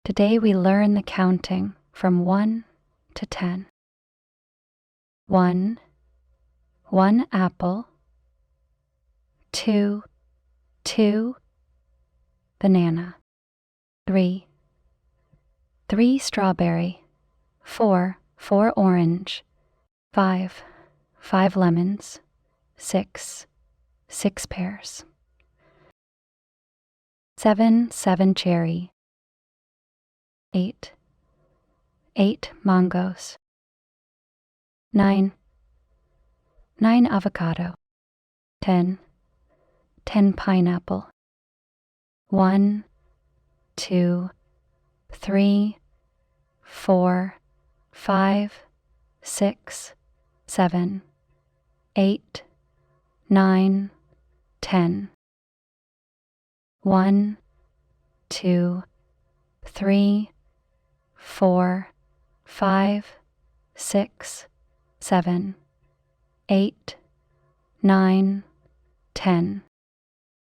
Today we learn the counting from 1 to 10. 1, 1 apple. 2, 2 banana. 3, 3 strawberry. 4, 4 orange. 5, 5 lemons. 6, 6 pears. 7, 7 cherry. 8, 8 mangoes. 9, 9 avocado. 10, 10 pineapple. 1, 2, 3, 4, 5, 6, 7, 8, 9, 10. 1, 2, 3, 4, 5, 6, 7, 8, 9, 10.